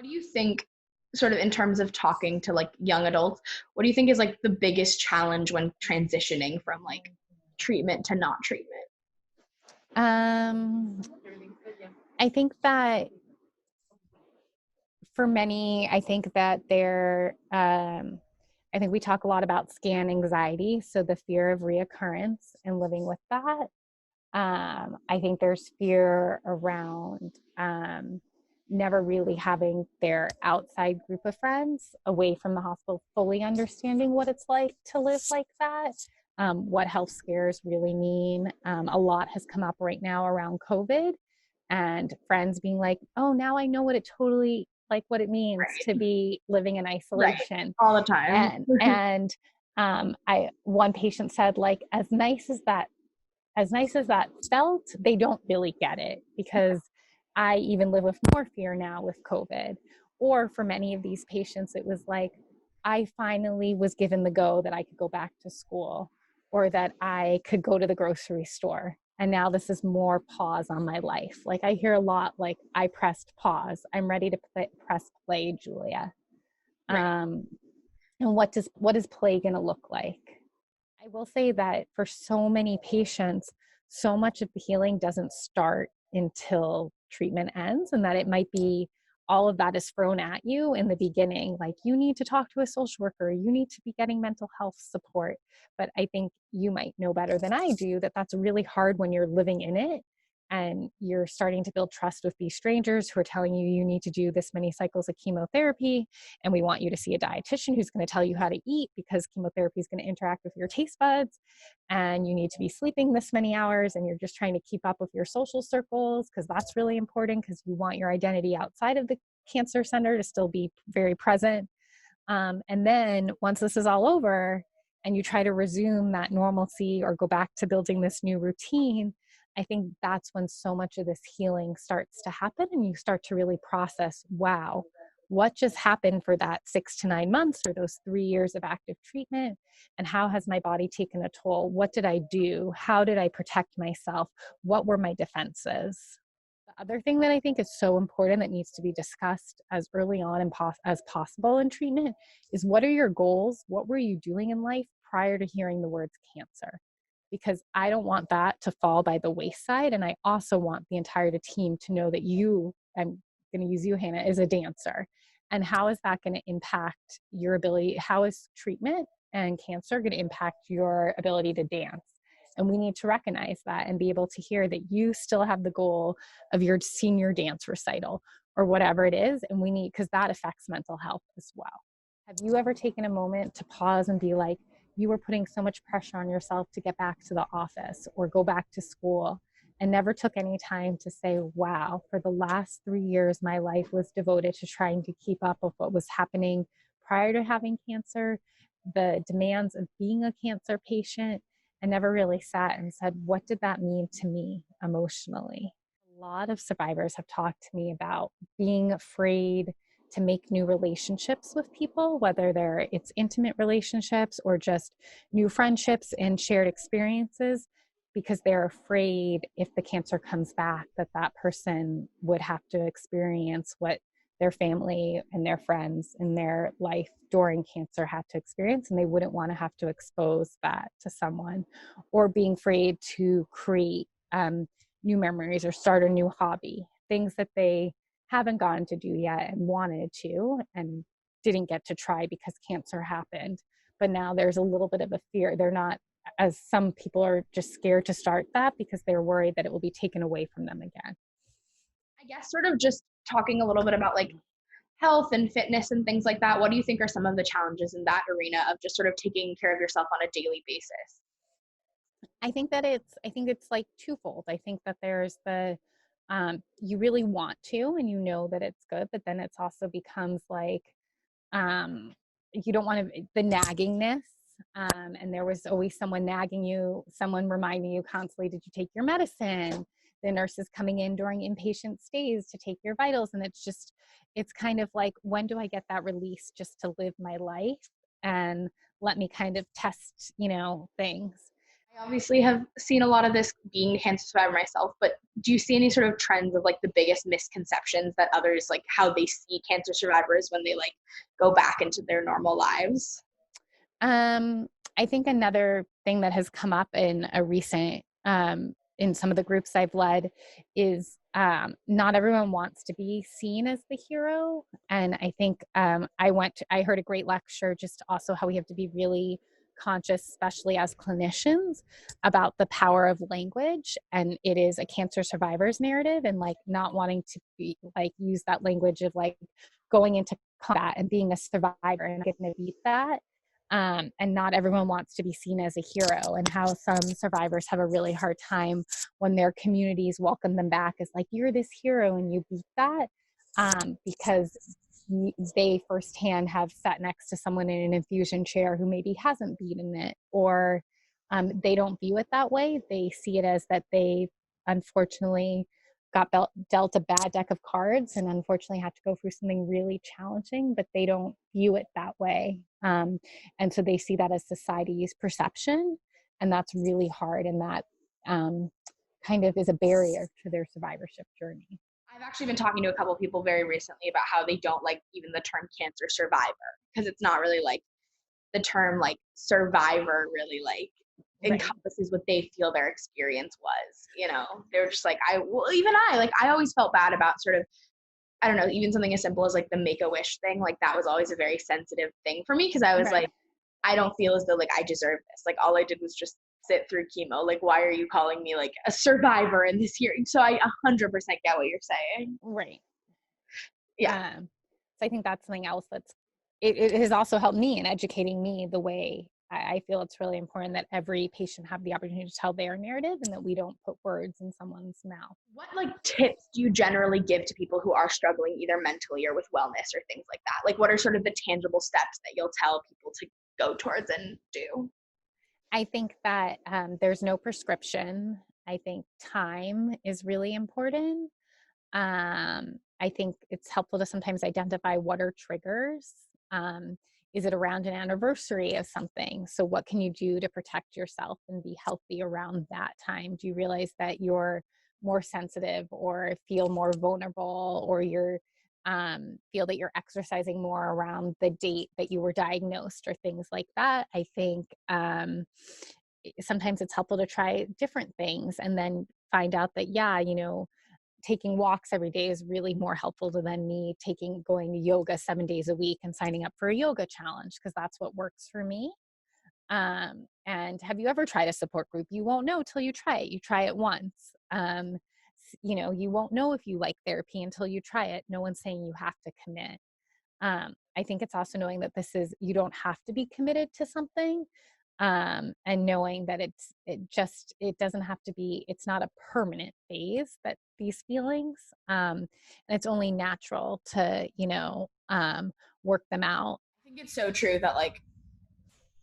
What do you think, sort of in terms of talking to like young adults, what do you think is like the biggest challenge when transitioning from like treatment to not treatment? Um, I think that for many, I think that I think we talk a lot about scan anxiety, so the fear of reoccurrence and living with that. I think there's fear around never really having their outside group of friends away from the hospital fully understanding what it's like to live like that, what health scares really mean. A lot has come up right now around COVID and friends being like, oh, now I know what it totally like what it means to Right. be living in Right. isolation. All the time. And one patient said, like, as nice as that felt, they don't really get it because I even live with more fear now with COVID. Or for many of these patients, it was like, I finally was given the go that I could go back to school or that I could go to the grocery store. And now this is more pause on my life. Like I hear a lot, like, I pressed pause. I'm ready to press play, Julia. Right. Um, and what is play going to look like? I will say that for so many patients, so much of the healing doesn't start until treatment ends, and that it might be all of that is thrown at you in the beginning. Like, you need to talk to a social worker, you need to be getting mental health support. But I think you might know better than I do that that's really hard when you're living in it and you're starting to build trust with these strangers who are telling you you need to do this many cycles of chemotherapy, and we want you to see a dietitian who's going to tell you how to eat because chemotherapy is going to interact with your taste buds, and you need to be sleeping this many hours, and you're just trying to keep up with your social circles because that's really important because you want your identity outside of the cancer center to still be very present. And then once this is all over and you try to resume that normalcy or go back to building this new routine, I think that's when so much of this healing starts to happen and you start to really process, wow, what just happened for that 6 to 9 months or those 3 years of active treatment? And how has my body taken a toll? What did I do? How did I protect myself? What were my defenses? The other thing that I think is so important that needs to be discussed as early on as possible in treatment is, what are your goals? What were you doing in life prior to hearing the words cancer? Because I don't want that to fall by the wayside. And I also want the entire team to know that I'm going to use you, Hannah, is a dancer. And how is that going to impact your ability? How is treatment and cancer going to impact your ability to dance? And we need to recognize that and be able to hear that you still have the goal of your senior dance recital or whatever it is. And we need, because that affects mental health as well. Have you ever taken a moment to pause and be like, you were putting so much pressure on yourself to get back to the office or go back to school and never took any time to say, wow, for the last 3 years, my life was devoted to trying to keep up with what was happening prior to having cancer, the demands of being a cancer patient, and never really sat and said, what did that mean to me emotionally? A lot of survivors have talked to me about being afraid to make new relationships with people, whether it's intimate relationships or just new friendships and shared experiences, because they're afraid if the cancer comes back that that person would have to experience what their family and their friends in their life during cancer had to experience, and they wouldn't want to have to expose that to someone. Or being afraid to create new memories or start a new hobby, things that they haven't gotten to do yet and wanted to and didn't get to try because cancer happened. But now there's a little bit of a fear. They're not, as some people are just scared to start that because they're worried that it will be taken away from them again. I guess sort of just talking a little bit about like health and fitness and things like that. What do you think are some of the challenges in that arena of just sort of taking care of yourself on a daily basis? I think it's like twofold. I think that there's the you really want to and you know that it's good, but then it's also becomes like you don't want to, the naggingness. And there was always someone nagging you, someone reminding you constantly, did you take your medicine? The nurses coming in during inpatient stays to take your vitals. And it's kind of like, when do I get that release just to live my life and let me kind of test, things. I obviously have seen a lot of this being a cancer survivor myself, but do you see any sort of trends of like the biggest misconceptions that others like how they see cancer survivors when they like go back into their normal lives? Um, I think another thing that has come up in a recent, in some of the groups I've led is not everyone wants to be seen as the hero. And I think I heard a great lecture just also how we have to be really conscious, especially as clinicians, about the power of language. And it is a cancer survivor's narrative, and like not wanting to be like use that language of like going into combat and being a survivor and getting to beat that, and not everyone wants to be seen as a hero, and how some survivors have a really hard time when their communities welcome them back as like, you're this hero and you beat that, because they firsthand have sat next to someone in an infusion chair who maybe hasn't beaten it, or they don't view it that way. They see it as that they unfortunately got dealt a bad deck of cards and unfortunately had to go through something really challenging, but they don't view it that way. And so they see that as society's perception, and that's really hard, and that kind of is a barrier to their survivorship journey. I've actually been talking to a couple of people very recently about how they don't like even the term cancer survivor because it's not really like the term like survivor really like Right. encompasses what they feel their experience was. You know, they're just like, even I, like, I always felt bad about sort of, I don't know, even something as simple as like the make a wish thing. Like, that was always a very sensitive thing for me because I was Right. like, I don't feel as though like I deserve this. Like, all I did was just sit through chemo. Like, why are you calling me like a survivor in this hearing? So I 100% get what you're saying. Right. Yeah. So I think that's something else it has also helped me in educating me the way I feel it's really important that every patient have the opportunity to tell their narrative and that we don't put words in someone's mouth. What like tips do you generally give to people who are struggling either mentally or with wellness or things like that? Like, what are sort of the tangible steps that you'll tell people to go towards and do? I think that there's no prescription. I think time is really important. I think it's helpful to sometimes identify what are triggers. Um, is it around an anniversary of something? So, what can you do to protect yourself and be healthy around that time? Do you realize that you're more sensitive or feel more vulnerable, or you're feel that you're exercising more around the date that you were diagnosed, or things like that? I think sometimes it's helpful to try different things and then find out that, yeah, taking walks every day is really more helpful than me going to yoga 7 days a week and signing up for a yoga challenge, because that's what works for me. And have you ever tried a support group? You won't know till you try it. You try it once. You won't know if you like therapy until you try it. No one's saying you have to commit. I think it's also knowing that you don't have to be committed to something, and knowing that it doesn't have to be, it's not a permanent phase, that these feelings, and it's only natural to, work them out. I think it's so true that like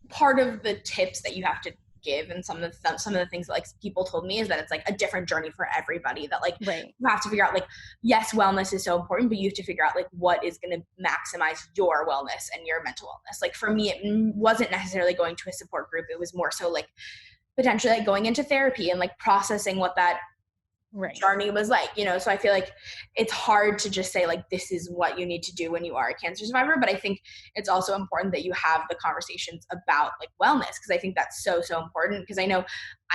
part of the tips that you have to give and some of the things that like people told me is that it's like a different journey for everybody, that like Right. you have to figure out like, yes, wellness is so important, but you have to figure out like what is going to maximize your wellness and your mental wellness. Like, for me, it wasn't necessarily going to a support group. It was more so like potentially like going into therapy and like processing what that Right. journey was like, so I feel like it's hard to just say like this is what you need to do when you are a cancer survivor, but I think it's also important that you have the conversations about like wellness, because I think that's so important, because I know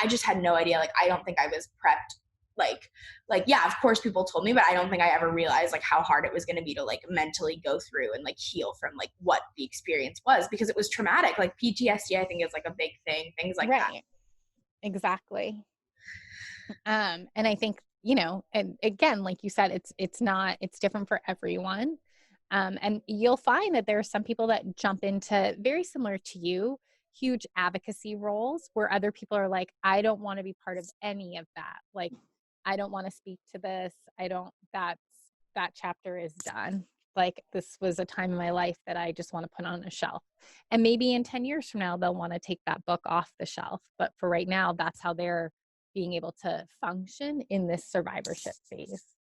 I just had no idea. Like, I don't think I was prepped, like yeah, of course people told me, but I don't think I ever realized like how hard it was going to be to like mentally go through and like heal from like what the experience was, because it was traumatic. Like PTSD, I think, is like a big thing, things like that. Right. Exactly. And I think, and again, like you said, it's different for everyone. And you'll find that there are some people that jump into, very similar to you, huge advocacy roles where other people are like, I don't want to be part of any of that. Like, I don't want to speak to this. That chapter is done. Like, this was a time in my life that I just want to put on a shelf. And maybe in 10 years from now, they'll want to take that book off the shelf. But for right now, that's how they're being able to function in this survivorship phase.